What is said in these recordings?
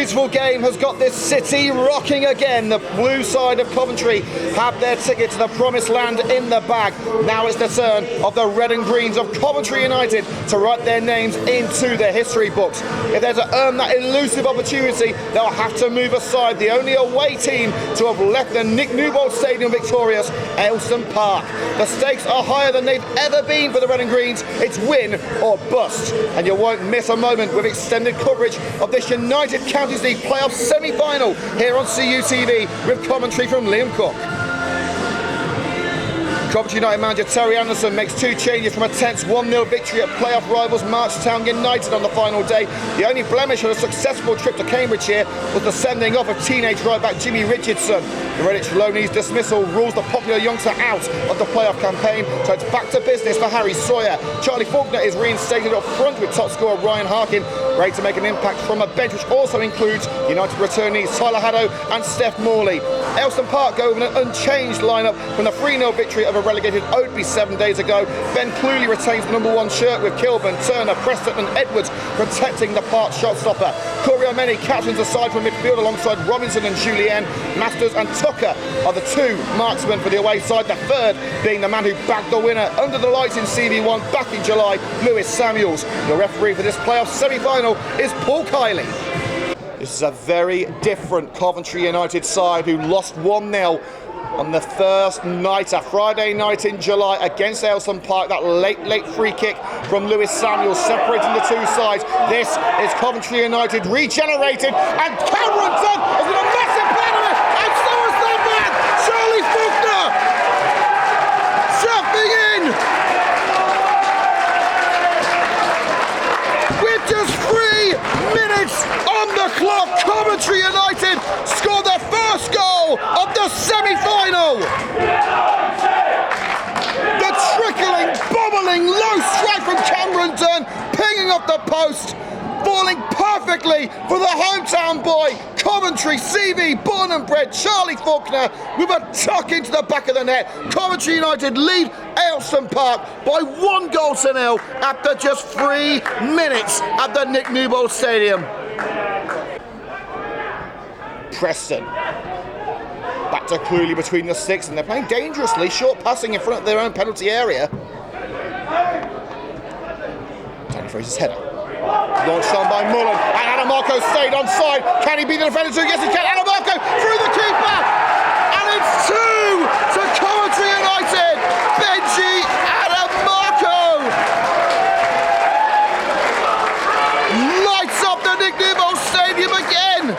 beautiful game has got this city rocking again. The blue side of Coventry have their ticket to the promised land in the bag. Now it's the turn of the red and greens of Coventry United to write their names into the history books. If they're to earn that elusive opportunity, they'll have to move aside the only away team to have left the Nick Newbold Stadium victorious, Aylestone Park. The stakes are higher than they've ever been for the red and greens. It's win or bust, and you won't miss a moment with extended coverage of this United Counties League playoff semi-final here on CUTV with commentary from Liam Cook. Coventry United manager Terry Anderson makes two changes from a tense 1-0 victory at playoff rivals Marchtown United on the final day. The only blemish of a successful trip to Cambridge here was the sending off of teenage right-back Jimmy Richardson. The Redditch loanee's dismissal rules the popular youngster out of the playoff campaign, so it's back to business for Harry Sawyer. Charlie Faulkner is reinstated up front with top scorer Ryan Harkin, ready to make an impact from a bench which also includes United returnees Tyler Haddo and Steph Morley. Aylestone Park go with an unchanged lineup from the 3-0 victory of a relegated Oadby 7 days ago. Ben Cluley retains the number 1 shirt with Kilburn, Turner, Preston and Edwards protecting the Park shot-stopper. Corey O'Many captains the side from midfield alongside Robinson and Julien. Masters and Tucker are the two marksmen for the away side, the third being the man who bagged the winner under the lights in CV1 back in July, Lewis Samuels. The referee for this playoff semi-final is Paul Kiley. This is a very different Coventry United side who lost 1-0 on the first night, a Friday night in July against Aylestone Park. That late free kick from Lewis Samuels separating the two sides. This is Coventry United regenerated, and Cameron Dunn has got a massive plan of it, and so is that man, Charlie Faulkner, jumping in with just 3 minutes on the clock. Coventry United scored their first goal of the semi-final. The trickling, bubbling, low strike from Cameron Dunn, pinging off the post, falling perfectly for the hometown boy, Coventry CV, born and bred Charlie Faulkner, with a tuck into the back of the net. Coventry United lead Aylestone Park by 1-0 after just 3 minutes at the Nick Newbold Stadium. Preston back to Cluley between the sticks, and they're playing dangerously, short passing in front of their own penalty area. Danny Fraser's header launched on by Mullen, and Adamarco stayed onside. Can he be the defender too? Yes he can. Adamarco through the keeper, and it's 2 to Coventry United. Benji Adamarco lights up the Nick Newbold Stadium again.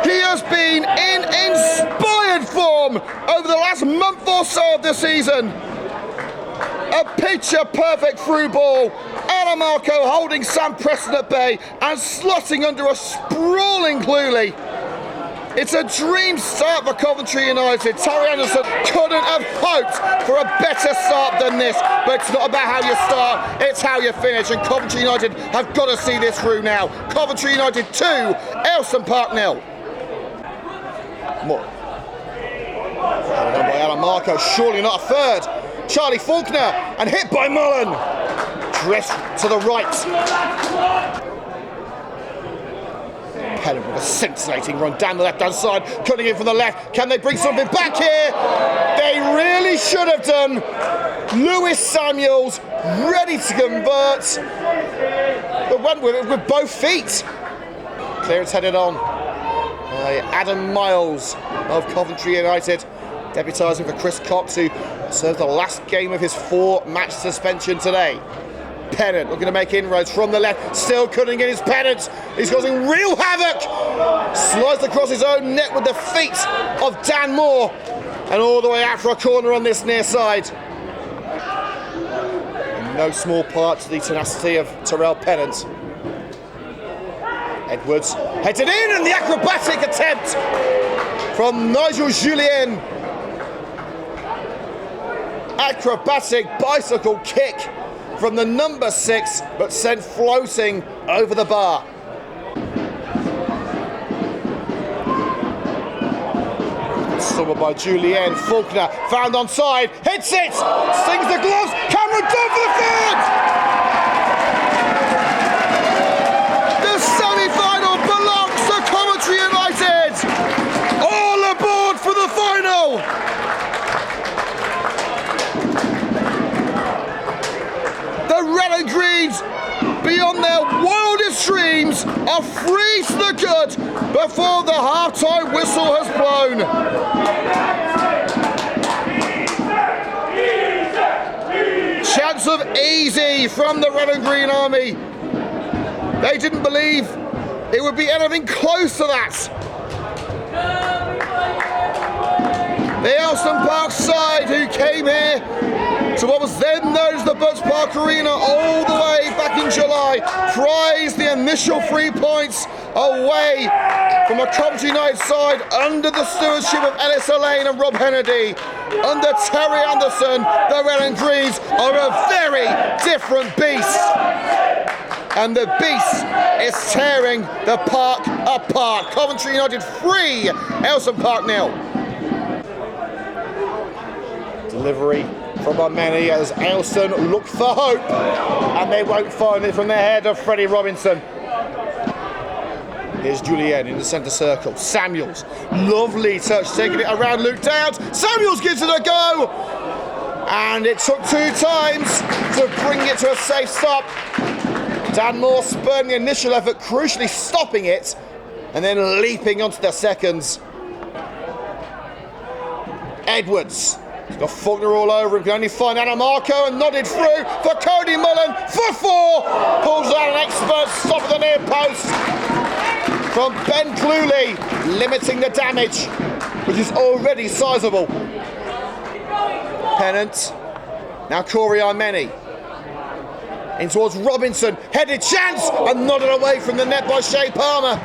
He has been in inspired form over the last month or so of the season. A picture-perfect through ball. Adamarco holding Sam Preston at bay and slotting under a sprawling Cluley. It's a dream start for Coventry United. Terry Anderson couldn't have hoped for a better start than this, but it's not about how you start, it's how you finish, and Coventry United have got to see this through now. Coventry United 2, Aylestone Park 0. More. Done by Adamarco, surely not a third. Charlie Faulkner, and hit by Mullen. Drift to the right. Pennant with a scintillating run down the left-hand side, cutting in from the left. Can they bring something back here? They really should have done. Lewis Samuels ready to convert, but went with it with both feet. Clearance headed on by Adam Miles of Coventry United, debutising for Chris Cox, who served the last game of his 4-match suspension today. Pennant looking to make inroads from the left, still cutting in his Pennant. He's causing real havoc. Slides across his own net with the feet of Dan Moore, and all the way out for a corner on this near side. And no small part to the tenacity of Terrell Pennant. Edwards headed in, and the acrobatic attempt from Nigel Julien. Acrobatic bicycle kick from the number 6, but sent floating over the bar. Stumbled by Julien. Faulkner found onside, hits it, stings the gloves, Cameron Dunn for the third! The semi-final belongs to Coventry United! All aboard for the final! The Red and Greens, beyond their wildest dreams, are free to the good before the half-time whistle has blown. Chance of easy from the Red and Green Army. They didn't believe it would be anything close to that. The Aylestone Park side, who came here to what was then known as the Butts Park Arena all the way back in July, prized the initial 3 points away from a Coventry United side under the stewardship of Ellis Allain and Rob Hennedy. Under Terry Anderson, the Red and Greens are a very different beast. And the beast is tearing the park apart. Coventry United 3, Aylestone Park 0. Delivery from Armeni as Aylestone look for hope, and they won't find it from the head of Freddie Robinson. Here's Julien in the centre circle. Samuels, lovely touch, taking it around Luke Downs. Samuels gives it a go, and it took 2 times to bring it to a safe stop. Dan Moore spurring the initial effort, crucially stopping it, and then leaping onto the seconds. Edwards. He's got Faulkner all over him, can only find Adamarco and nodded through for Cody Mullen for 4. Pulls out an expert stop at the near post from Ben Cluley, limiting the damage, which is already sizable. Pennant, now Corey Armeni. In towards Robinson, headed chance and nodded away from the net by Shea Palmer.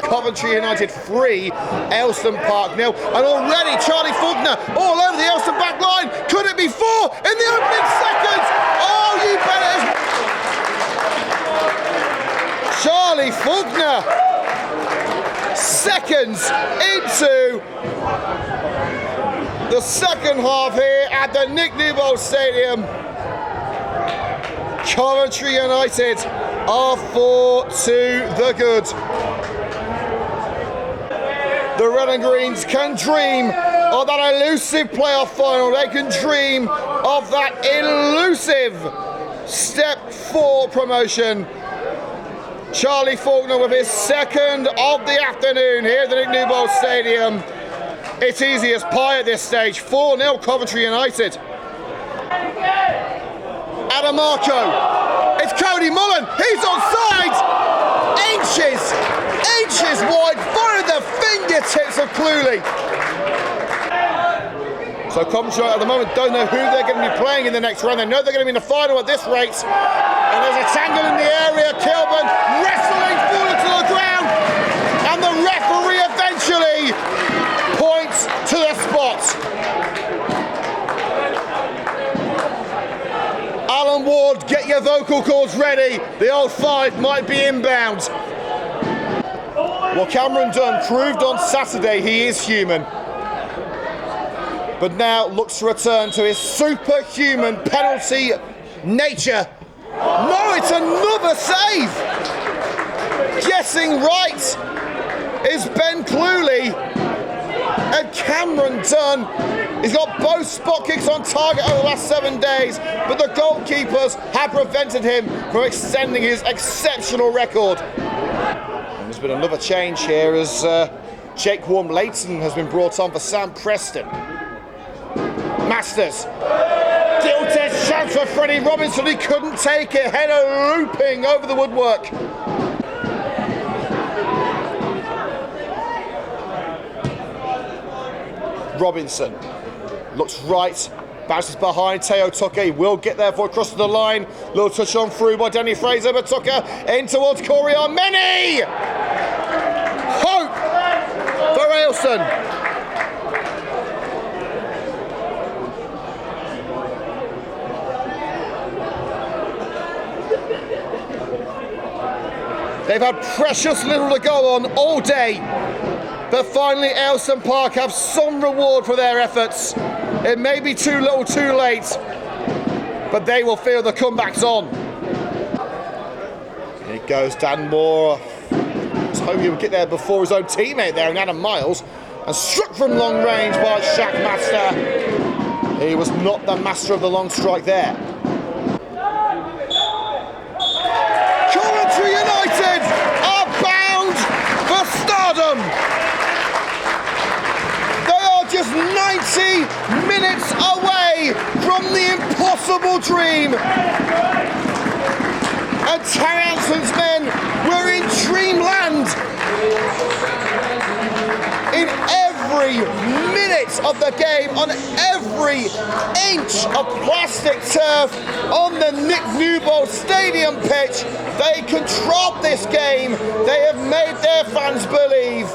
Coventry United 3, Aylestone Park 0, and already Charlie Faulkner all over the Aylestone back line. Could it be 4 in the opening seconds? Oh, you bet it is. Charlie Faulkner, seconds into the second half here at the Nick Newbold Stadium. Coventry United are 4 to the good. The Red and Greens can dream of that elusive playoff final. They can dream of that elusive Step 4 promotion. Charlie Faulkner with his second of the afternoon here at the Nick Newbold Stadium. It's easy as pie at this stage. 4-0 Coventry United. Adamarco. It's Cody Mullen. He's onside. Inches wide. Fired the fingertips of Cluley. So Coventry at the moment don't know who they're going to be playing in the next round. They know they're going to be in the final at this rate. And there's a tangle in the area. Kilburn wrestling falling to the ground. And the referee eventually points to the spot. Alan Ward, get your vocal cords ready. The old 5 might be inbound. Well, Cameron Dunn proved on Saturday he is human, but now looks to return to his superhuman penalty nature. No, it's another save. Guessing right is Ben Cluley, and Cameron Dunn. He's got both spot kicks on target over the last 7 days, but the goalkeepers have prevented him from extending his exceptional record. And there's been another change here as Jake Worm-Leighton has been brought on for Sam Preston. Masters. Gilt-edged chance for Freddie Robinson. He couldn't take it. Header looping over the woodwork. Robinson looks right, bounces behind Teo Tucker. He will get there for it, crosses the line. Little touch on through by Danny Fraser, but Tucker in towards Corey Armeni. Hope for Aylestone. They've had precious little to go on all day. But finally, Aylestone Park have some reward for their efforts. It may be too little too late, but they will feel the comeback's on. Here goes Dan Moore. I was hoping he would get there before his own teammate there, and Adam Miles, and struck from long range by Shaq Master. He was not the master of the long strike there. Coventry United are bound for stardom. They are just 90 minutes away from the impossible dream. And Terry Anson's men were in dreamland. In every minute of the game, on every inch of plastic turf on the Nick Newbold Stadium pitch, they controlled this game. They have made their fans believe.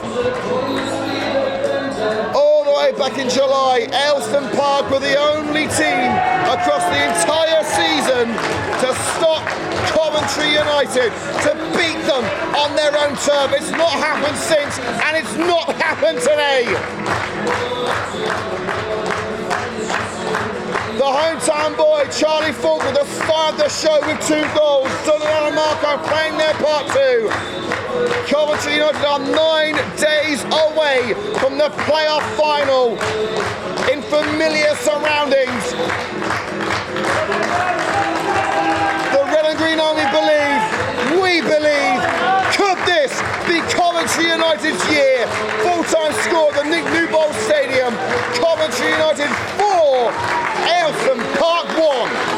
All the way back in July, Aylestone Park were the only team across the entire season to stop Coventry United, to beat them on their own turf. It's not happened since, and it's not happened today. The hometown boy, Charlie Faulkner, started the show with 2 goals. Duncan and Marco playing their part too. Coventry United are 9 days away from the playoff final in familiar surroundings. The Red and Green Army believe, we believe. Could this be Coventry United's year? Full-time score at the Nick Newbold Stadium. Coventry United 4, Aylestone Park 1.